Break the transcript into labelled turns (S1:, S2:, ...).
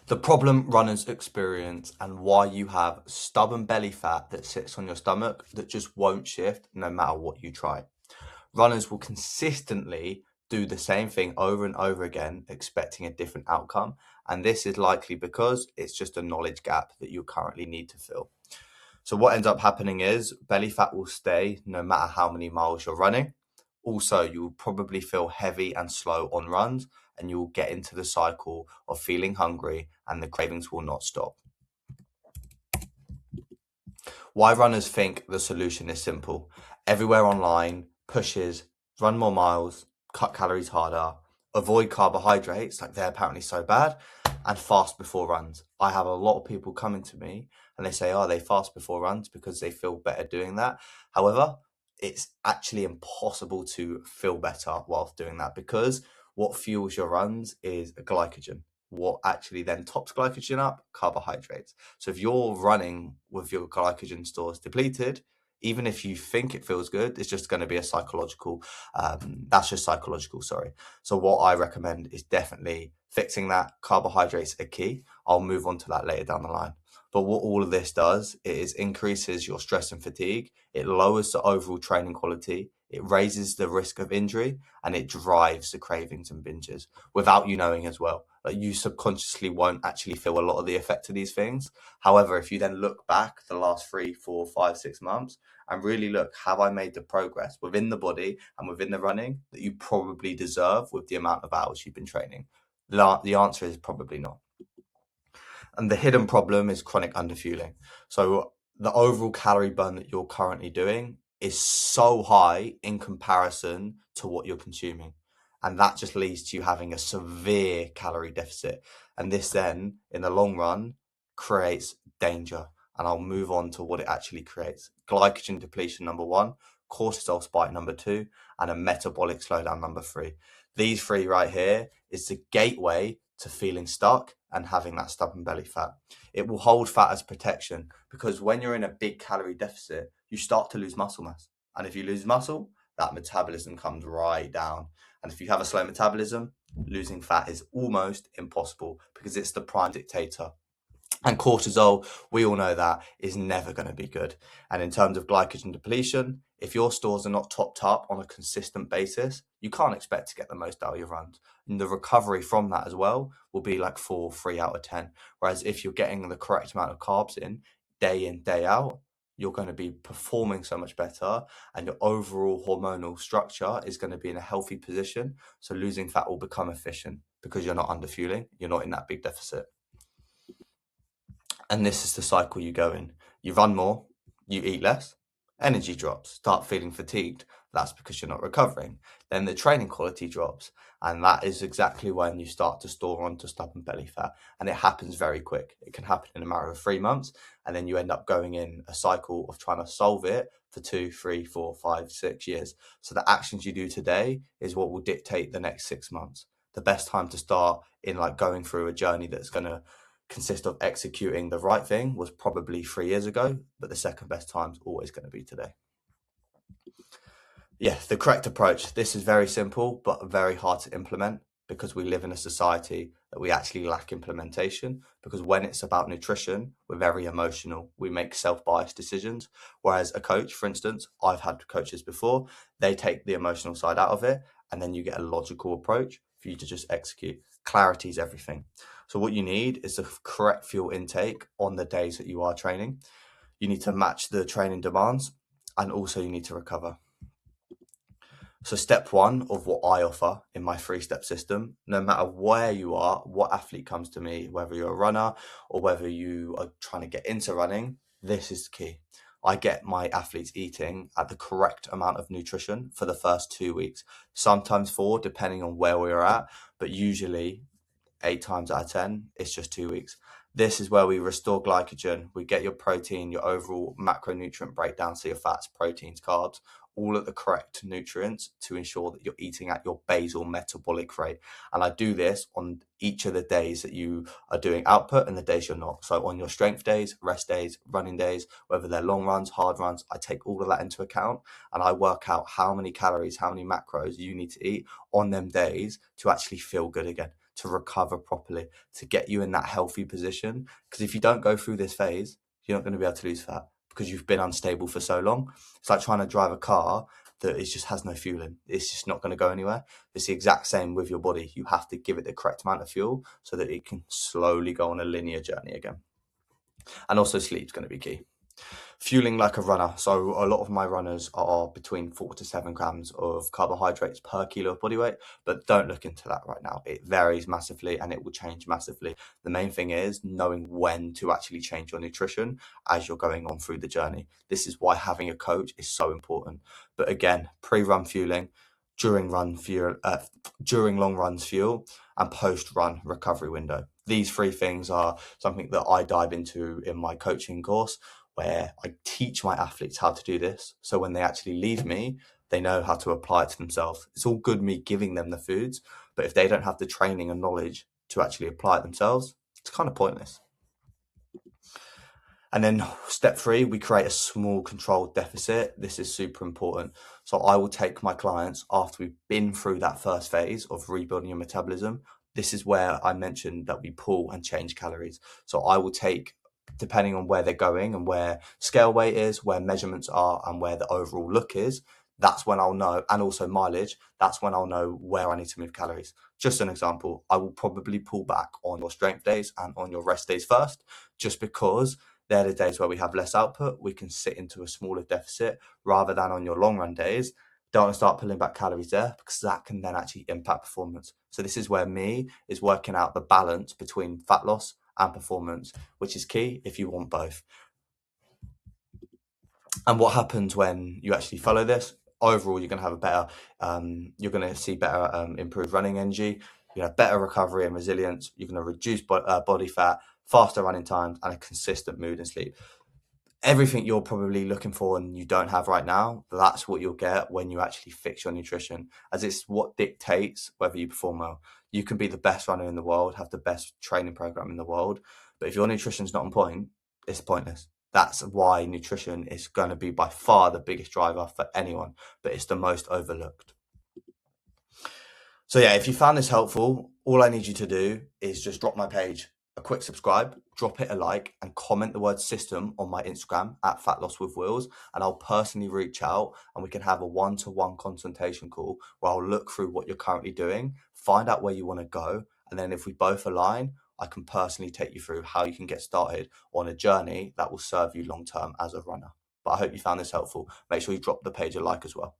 S1: The problem runners experience and why you have stubborn belly fat that sits on your stomach that just won't shift no matter what you try. Runners will consistently do the same thing over and over again, expecting a different outcome. And this is likely because it's just a knowledge gap that you currently need to fill. So, what ends up happening is belly fat will stay no matter how many miles you're running. Also, you will probably feel heavy and slow on runs, and you will get into the cycle of feeling hungry, and the cravings will not stop. Why runners think the solution is simple. Everywhere online pushes run more miles, cut calories harder, avoid carbohydrates, like they're apparently so bad, and fast before runs. I have a lot of people coming to me and they say, oh, they fast before runs because they feel better doing that. However, it's actually impossible to feel better whilst doing that because what fuels your runs is glycogen. What actually then tops glycogen up? Carbohydrates. So if you're running with your glycogen stores depleted, even if you think it feels good, it's just going to be a psychological, that's just psychological, sorry. So what I recommend is definitely fixing that. Carbohydrates are key. I'll move on to that later down the line. But what all of this does is increases your stress and fatigue. It lowers the overall training quality. It raises the risk of injury and it drives the cravings and binges without you knowing as well. Like you subconsciously won't actually feel a lot of the effect of these things. However, if you then look back the last 3, 4, 5, 6 months and really look, have I made the progress within the body and within the running that you probably deserve with the amount of hours you've been training? The answer is probably not. And the hidden problem is chronic underfueling. So the overall calorie burn that you're currently doing is so high in comparison to what you're consuming. And that just leads to you having a severe calorie deficit. And this then, in the long run, creates danger. And I'll move on to what it actually creates. Glycogen depletion, number one, cortisol spike, number two, and a metabolic slowdown, number three. These three right here is the gateway to feeling stuck and having that stubborn belly fat. It will hold fat as protection because when you're in a big calorie deficit, you start to lose muscle mass. And if you lose muscle, that metabolism comes right down. And if you have a slow metabolism, losing fat is almost impossible because it's the prime dictator. And cortisol, we all know that is never going to be good. And in terms of glycogen depletion, if your stores are not topped up on a consistent basis, you can't expect to get the most out of your runs. And the recovery from that as well will be like 4, 3 out of 10. Whereas if you're getting the correct amount of carbs in, day out, you're going to be performing so much better and your overall hormonal structure is going to be in a healthy position. So losing fat will become efficient because you're not underfueling, you're not in that big deficit. And this is the cycle you go in. You run more, you eat less, energy drops, start feeling fatigued. That's because you're not recovering. Then the training quality drops. And that is exactly when you start to store onto stubborn belly fat. And it happens very quick. It can happen in a matter of 3 months. And then you end up going in a cycle of trying to solve it for 2, 3, 4, 5, 6 years. So the actions you do today is what will dictate the next 6 months. The best time to start in like going through a journey that's going to consist of executing the right thing was probably 3 years ago, but the second best time is always going to be today. Yeah, the correct approach. This is very simple, but very hard to implement because we live in a society that we actually lack implementation. Because when it's about nutrition, we're very emotional. We make self-biased decisions. Whereas a coach, for instance, I've had coaches before, they take the emotional side out of it, and then you get a logical approach for you to just execute. Clarity is everything. So what you need is the correct fuel intake on the days that you are training. You need to match the training demands, and also you need to recover. So step one of what I offer in my 3-step system, no matter where you are, what athlete comes to me, whether you're a runner or whether you are trying to get into running, this is the key. I get my athletes eating at the correct amount of nutrition for the first 2 weeks, sometimes 4, depending on where we're at, but usually 8 times out of 10, it's just 2 weeks. This is where we restore glycogen. We get your protein, your overall macronutrient breakdown, so your fats, proteins, carbs, all at the correct nutrients to ensure that you're eating at your basal metabolic rate. And I do this on each of the days that you are doing output and the days you're not. So on your strength days, rest days, running days, whether they're long runs, hard runs, I take all of that into account and I work out how many calories, how many macros you need to eat on them days to actually feel good again, to recover properly, to get you in that healthy position. Because if you don't go through this phase, you're not going to be able to lose fat because you've been unstable for so long. It's like trying to drive a car that just has no fuel in. It's just not going to go anywhere. It's the exact same with your body. You have to give it the correct amount of fuel so that it can slowly go on a linear journey again. And also sleep's going to be key. Fueling like a runner. So a lot of my runners are between 4 to 7 grams of carbohydrates per kilo of body weight, but don't look into that right now. It varies massively and it will change massively. The main thing is knowing when to actually change your nutrition as you're going on through the journey. This is why having a coach is so important. But again, pre-run fueling, during long runs fuel, and post-run recovery window. These 3 things are something that I dive into in my coaching course, where I teach my athletes how to do this. So when they actually leave me, they know how to apply it to themselves. It's all good me giving them the foods, but if they don't have the training and knowledge to actually apply it themselves, it's kind of pointless. And then step 3, we create a small controlled deficit. This is super important. So I will take my clients after we've been through that first phase of rebuilding your metabolism. This is where I mentioned that we pull and change calories. So I will take, depending on where they're going and where scale weight is, where measurements are, and where the overall look is, that's when I'll know, and also mileage, that's when I'll know where I need to move calories. Just an example, I will probably pull back on your strength days and on your rest days first, just because they're the days where we have less output. We can sit into a smaller deficit rather than on your long run days. Don't want to start pulling back calories there because that can then actually impact performance. So this is where me is working out the balance between fat loss and performance, which is key if you want both. And what happens when you actually follow this? Overall, you're going to have a better, you're going to see better improved running energy, you have better recovery and resilience, you're going to reduce body fat, faster running times, and a consistent mood and sleep. Everything you're probably looking for and you don't have right now, that's what you'll get when you actually fix your nutrition, as it's what dictates whether you perform well. You can be the best runner in the world, have the best training program in the world, but if your nutrition's not on point, it's pointless. That's why nutrition is going to be by far the biggest driver for anyone, but it's the most overlooked. So yeah, if you found this helpful, all I need you to do is just drop my page a quick subscribe, drop it a like, and comment the word system on my Instagram at Fat Loss with Wills, and I'll personally reach out and we can have a one-to-one consultation call where I'll look through what you're currently doing, find out where you want to go, and then if we both align, I can personally take you through how you can get started on a journey that will serve you long-term as a runner. But I hope you found this helpful. Make sure you drop the page a like as well.